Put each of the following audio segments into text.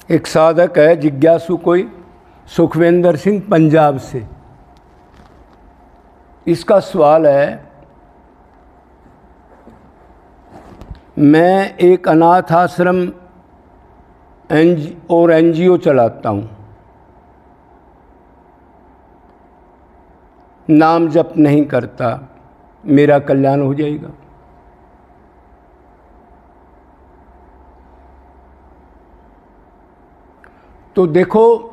एक साधक है जिज्ञासु कोई, सुखविंदर सिंह पंजाब से। इसका सवाल है, मैं एक अनाथ आश्रम और एनजीओ चलाता हूँ, नाम जप नहीं करता, मेरा कल्याण हो जाएगा? तो देखो,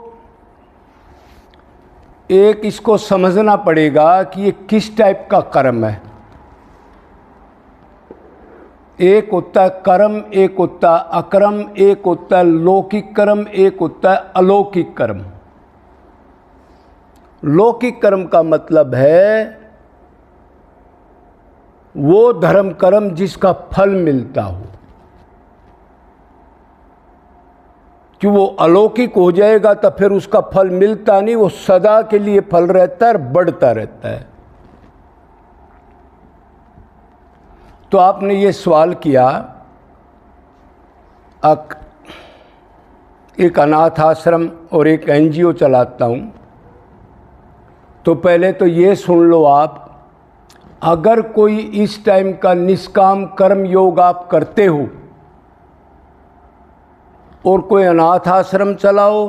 एक इसको समझना पड़ेगा कि ये किस टाइप का कर्म है। एक होता है कर्म, एक होता है अकर्म, एक होता है लौकिक कर्म, एक होता है अलौकिक कर्म। लौकिक कर्म का मतलब है वो धर्म कर्म जिसका फल मिलता हो। कि वो अलौकिक हो जाएगा तो फिर उसका फल मिलता नहीं, वो सदा के लिए फल रहता है और बढ़ता रहता है। तो आपने ये सवाल किया, एक अनाथ आश्रम और एक एनजीओ चलाता हूँ। तो पहले तो ये सुन लो आप, अगर कोई इस टाइम का निष्काम कर्म योग आप करते हो और कोई अनाथ आश्रम चलाओ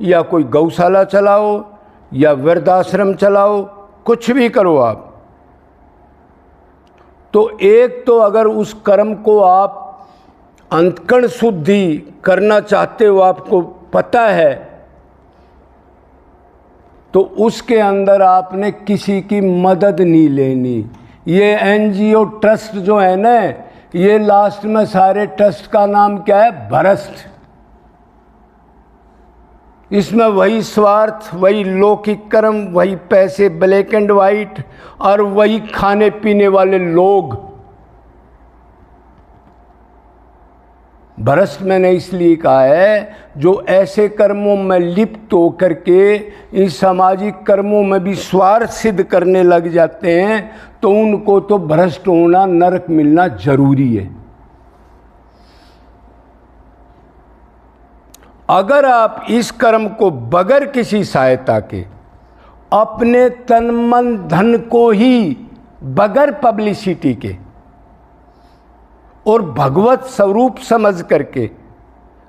या कोई गौशाला चलाओ या वृद्धाश्रम चलाओ, कुछ भी करो आप, तो एक तो अगर उस कर्म को आप अंतकण शुद्धि करना चाहते हो, आपको पता है, तो उसके अंदर आपने किसी की मदद नहीं लेनी। ये एनजीओ ट्रस्ट जो है ना, ये लास्ट में सारे ट्रस्ट का नाम क्या है? भ्रष्ट। इसमें वही स्वार्थ, वही लौकिक कर्म, वही पैसे ब्लैक एंड वाइट और वही खाने पीने वाले लोग। भ्रष्ट मैंने इसलिए कहा है, जो ऐसे कर्मों में लिप्त होकर के इन सामाजिक कर्मों में भी स्वार्थ सिद्ध करने लग जाते हैं, तो उनको तो भ्रष्ट होना, नरक मिलना जरूरी है। अगर आप इस कर्म को बगैर किसी सहायता के अपने तन मन धन को ही, बगैर पब्लिसिटी के और भगवत स्वरूप समझ करके,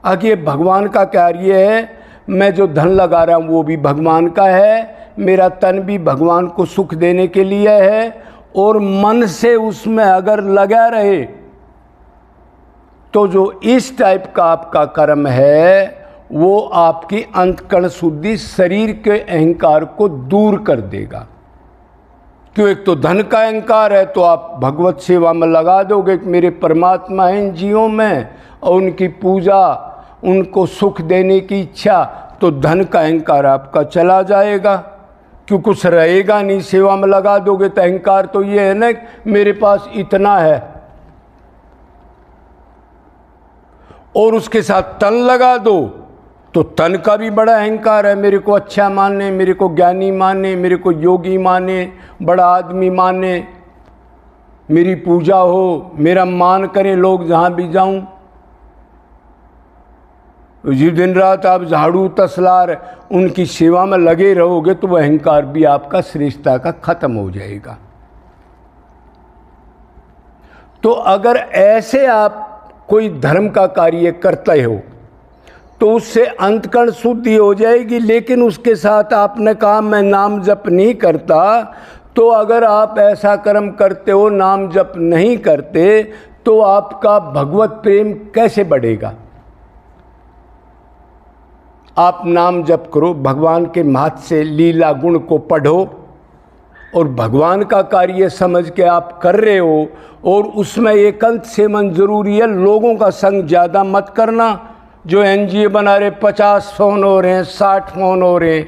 आगे भगवान का कार्य है, मैं जो धन लगा रहा हूँ वो भी भगवान का है, मेरा तन भी भगवान को सुख देने के लिए है, और मन से उसमें अगर लगा रहे तो जो इस टाइप का आपका कर्म है वो आपकी अंतकण शुद्धि, शरीर के अहंकार को दूर कर देगा। क्यों? एक तो धन का अहंकार है, तो आप भगवत सेवा में लगा दोगे कि मेरे परमात्मा हैं इन जीवों में, और उनकी पूजा, उनको सुख देने की इच्छा, तो धन का अहंकार आपका चला जाएगा। क्यों? कुछ रहेगा नहीं। सेवा में लगा दोगे तो अहंकार तो ये है ना, मेरे पास इतना है, और उसके साथ तन लगा दो तो तन का भी बड़ा अहंकार है, मेरे को अच्छा माने, मेरे को ज्ञानी माने, मेरे को योगी माने, बड़ा आदमी माने, मेरी पूजा हो, मेरा मान करें लोग जहाँ भी जाऊँ। जिस दिन रात आप झाड़ू तसलार उनकी सेवा में लगे रहोगे तो वह अहंकार भी आपका श्रेष्ठता का खत्म हो जाएगा। तो अगर ऐसे आप कोई धर्म का कार्य करते हो तो उससे अंतकण शुद्धि हो जाएगी। लेकिन उसके साथ आपने कहा मैं नाम जप नहीं करता, तो अगर आप ऐसा कर्म करते हो, नाम जप नहीं करते, तो आपका भगवत प्रेम कैसे बढ़ेगा? आप नाम जप करो, भगवान के महत्व से लीला गुण को पढ़ो, और भगवान का कार्य समझ के आप कर रहे हो, और उसमें एकांत सेवन जरूरी है। लोगों का संग ज़्यादा मत करना। जो एनजीओ बना रहे, 50 फ़ोन हो रहे हैं, 60 फ़ोन हो रहे हैं,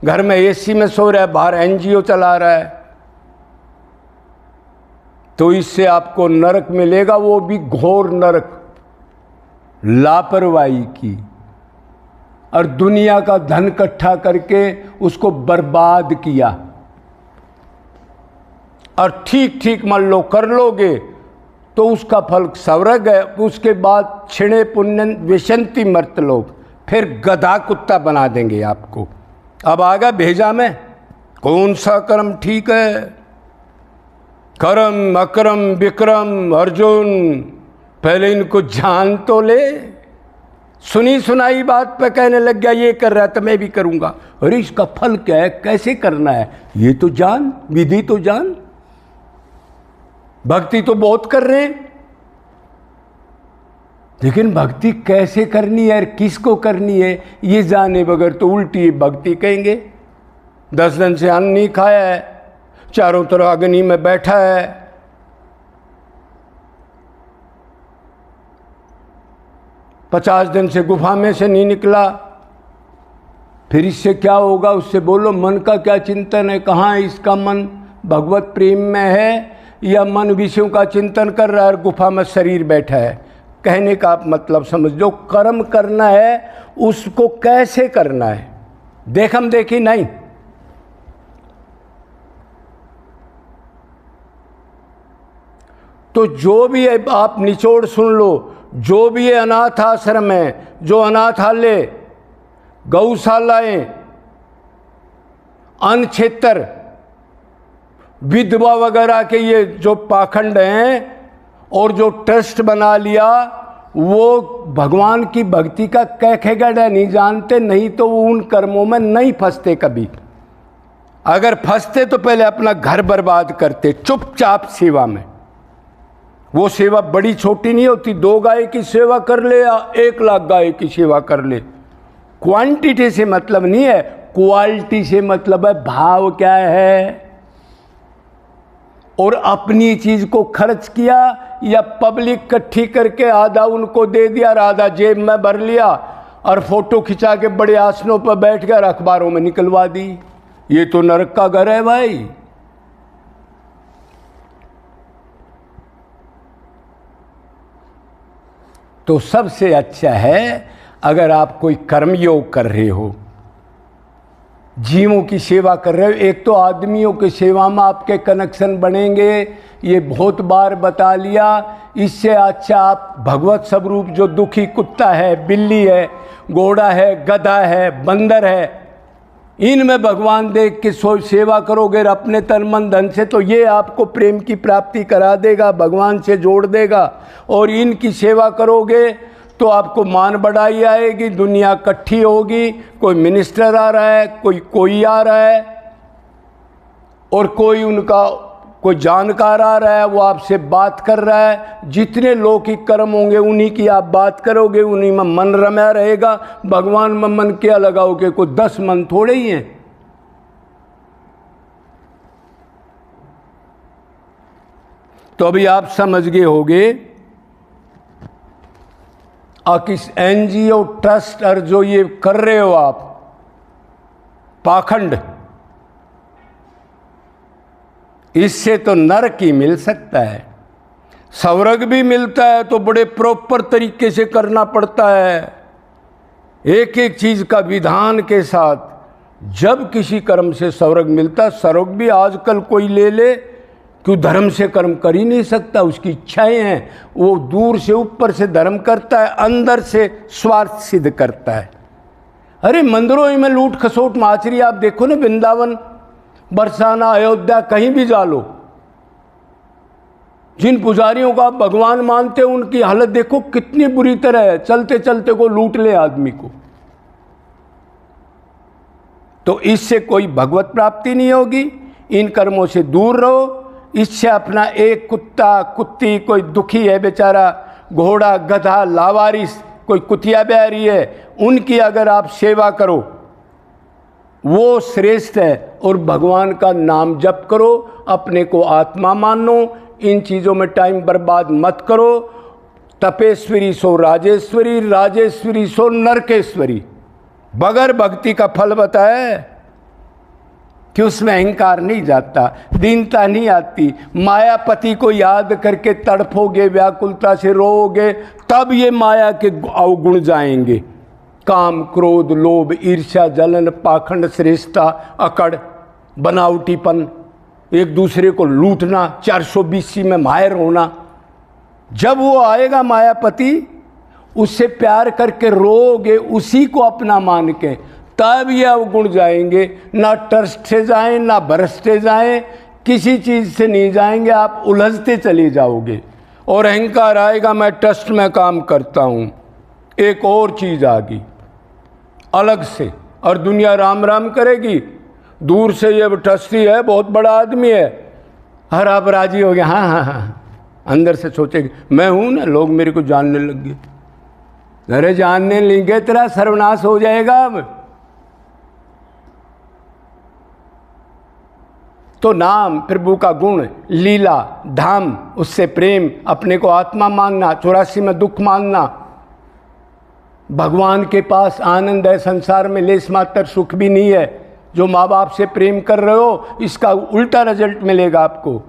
घर में एसी में सो रहा है, बाहर एनजीओ चला रहा है, तो इससे आपको नरक मिलेगा, वो भी घोर नरक, लापरवाही की, और दुनिया का धन इकट्ठा करके उसको बर्बाद किया। और ठीक ठीक मान लो कर लोगे तो उसका फल स्वर्ग है। उसके बाद छिणे पुण्य विशंति मर्त लोग, फिर गधा कुत्ता बना देंगे आपको। अब आगा भेजा में कौन सा कर्म ठीक है, करम अकरम विक्रम अर्जुन, पहले इनको जान तो ले। सुनी सुनाई बात पे कहने लग गया ये कर रहा है तो मैं भी करूंगा। अरे इसका फल क्या है, कैसे करना है, ये तो जान, विधि तो जान। भक्ति तो बहुत कर रहे हैं, लेकिन भक्ति कैसे करनी है, किसको करनी है, ये जाने बगैर तो उल्टी भक्ति कहेंगे। 10 दिन से अन्न नहीं खाया है, चारों तरफ अग्नि में बैठा है, पचास दिन से गुफा में से नहीं निकला, फिर इससे क्या होगा? उससे बोलो मन का क्या चिंतन है, कहाँ है इसका मन, भगवत प्रेम में है या मन विषयों का चिंतन कर रहा है और गुफा में शरीर बैठा है। कहने का आप मतलब समझ लो, कर्म करना है उसको कैसे करना है, देखम देखी नहीं। तो जो भी है आप निचोड़ सुन लो, जो भी है अनाथ आश्रम है, जो अनाथालय, गौशालाएं, अन्न क्षेत्र, विधवा वगैरह के ये जो पाखंड हैं और जो ट्रस्ट बना लिया, वो भगवान की भक्ति का कैखेगढ़ है, नहीं जानते, नहीं तो वो उन कर्मों में नहीं फंसते कभी। अगर फंसते तो पहले अपना घर बर्बाद करते चुपचाप सेवा में। वो सेवा बड़ी छोटी नहीं होती, 2 गाय की सेवा कर ले या 1 लाख गाय की सेवा कर ले, क्वांटिटी से मतलब नहीं है, क्वालिटी से मतलब है। भाव क्या है, और अपनी चीज को खर्च किया या पब्लिक इकट्ठी करके आधा उनको दे दिया और आधा जेब में भर लिया और फोटो खिंचा के बड़े आसनों पर बैठ गए और अखबारों में निकलवा दी। ये तो नरक का घर है भाई। तो सबसे अच्छा है अगर आप कोई कर्मयोग कर रहे हो, जीवों की सेवा कर रहे हो, एक तो आदमियों की सेवा में आपके कनेक्शन बनेंगे, ये बहुत बार बता लिया। इससे अच्छा आप भगवत स्वरूप जो दुखी कुत्ता है, बिल्ली है, घोड़ा है, गधा है, बंदर है, इनमें भगवान देख के सेवा करोगे अपने तन मन धन से, तो ये आपको प्रेम की प्राप्ति करा देगा, भगवान से जोड़ देगा। और इनकी सेवा करोगे तो आपको मान बढ़ाई आएगी, दुनिया इकट्ठी होगी, कोई मिनिस्टर आ रहा है, कोई आ रहा है, और कोई उनका कोई जानकार आ रहा है, वो आपसे बात कर रहा है। जितने लौकिक कर्म होंगे उन्हीं की आप बात करोगे, उन्हीं में मन रमया रहेगा। भगवान में मन क्या लगाओगे, कोई 10 मन थोड़े ही हैं। तो अभी आप समझ गए होगे किस एनजीओ ट्रस्ट और जो ये कर रहे हो आप पाखंड, इससे तो नरक ही मिल सकता है। स्वर्ग भी मिलता है तो बड़े प्रॉपर तरीके से करना पड़ता है, एक एक चीज का विधान के साथ। जब किसी कर्म से स्वर्ग मिलता, स्वर्ग भी आजकल कोई ले ले, क्यों धर्म से कर्म कर ही नहीं सकता, उसकी इच्छाएं हैं, वो दूर से ऊपर से धर्म करता है, अंदर से स्वार्थ सिद्ध करता है। अरे मंदिरों में लूट खसोट माचरी आप देखो ना, वृंदावन, बरसाना, अयोध्या, कहीं भी जा लो, जिन पुजारियों का आप भगवान मानते हो उनकी हालत देखो कितनी बुरी तरह है, चलते चलते को लूट ले आदमी को। तो इससे कोई भगवत प्राप्ति नहीं होगी। इन कर्मों से दूर रहो। इससे अपना एक कुत्ता कुत्ती, कोई दुखी है बेचारा, घोड़ा गधा लावारिस, कोई कुतिया ब्यारी है, उनकी अगर आप सेवा करो वो श्रेष्ठ है। और भगवान का नाम जप करो, अपने को आत्मा मानो, इन चीज़ों में टाइम बर्बाद मत करो। तपेश्वरी सो राजेश्वरी, राजेश्वरी सो नरकेश्वरी। बगैर भक्ति का फल बताए कि उसमें अहंकार नहीं जाता, दीनता नहीं आती। मायापति को याद करके तड़फोगे, व्याकुलता से रोओगे, तब ये माया के अवगुण जाएंगे। काम, क्रोध, लोभ, ईर्ष्या, जलन, पाखंड, श्रेष्ठता, अकड़, बनावटीपन, एक दूसरे को लूटना, 420 में माहिर होना। जब वो आएगा मायापति, उससे प्यार करके रोगे, उसी को अपना मान के, तब ये अवगुण जाएंगे। ना ट्रस्ट से जाएं, ना भ्रष्टे जाएं, किसी चीज़ से नहीं जाएंगे, आप उलझते चले जाओगे। और अहंकार आएगा, मैं ट्रस्ट में काम करता हूँ, एक और चीज़ आ गई अलग से, और दुनिया राम राम करेगी। दूर से ये ट्रस्टी है, बहुत बड़ा आदमी है, हर आप राजी हो गया, हाँ हाँ हाँ, अंदर से सोचेगी मैं हूँ ना, लोग मेरे को जानने लग गए। अरे जानने लेंगे तेरा सर्वनाश हो जाएगा। अब तो नाम, प्रभु का गुण, लीला, धाम, उससे प्रेम, अपने को आत्मा मानना, 84 में दुख मानना, भगवान के पास आनंद है, संसार में लेस मात्र सुख भी नहीं है। जो माँ बाप से प्रेम कर रहे हो, इसका उल्टा रिजल्ट मिलेगा आपको।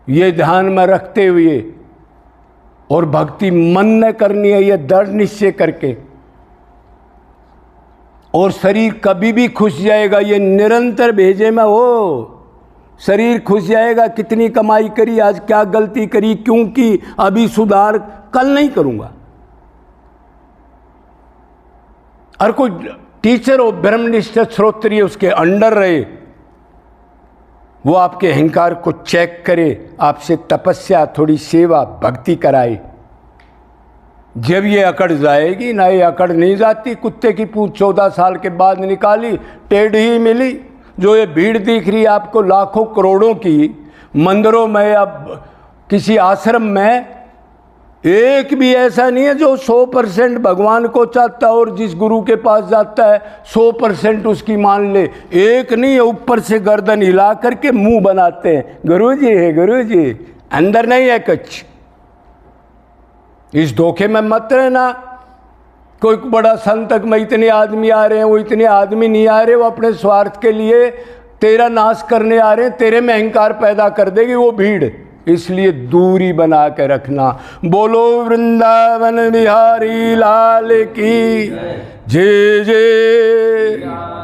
ये ध्यान में रखते हुए, और भक्ति मन में करनी है, ये दृढ़ निश्चय करके। और शरीर कभी भी खुश जाएगा, ये निरंतर भेजे में हो, शरीर खुश जाएगा। कितनी कमाई करी, आज क्या गलती करी, क्योंकि अभी सुधार कल नहीं करूंगा। और कोई टीचर हो, ब्रह्मनिष्ठ श्रोत्रिय, उसके अंडर रहे, वो आपके अहंकार को चेक करे, आपसे तपस्या, थोड़ी सेवा, भक्ति कराए। जब ये अकड़ जाएगी ना, ये अकड़ नहीं जाती। कुत्ते की पूंछ 14 साल के बाद निकाली, टेढ़ी ही मिली। जो ये भीड़ दिख रही है आपको लाखों करोड़ों की, मंदिरों में, अब किसी आश्रम में, एक भी ऐसा नहीं है जो 100% भगवान को चाहता है और जिस गुरु के पास जाता है 100% उसकी मान ले। एक नहीं है, ऊपर से गर्दन हिला करके मुंह बनाते हैं, गुरुजी है गुरुजी, अंदर नहीं है कुछ। इस धोखे में मत रहना। कोई बड़ा संतक में इतने आदमी आ रहे हैं, वो इतने आदमी नहीं आ रहे, वो अपने स्वार्थ के लिए तेरा नाश करने आ रहे हैं, तेरे में अहंकार पैदा कर देगी वो भीड़। इसलिए दूरी बना के रखना। बोलो वृंदावन बिहारी लाल की जय जय।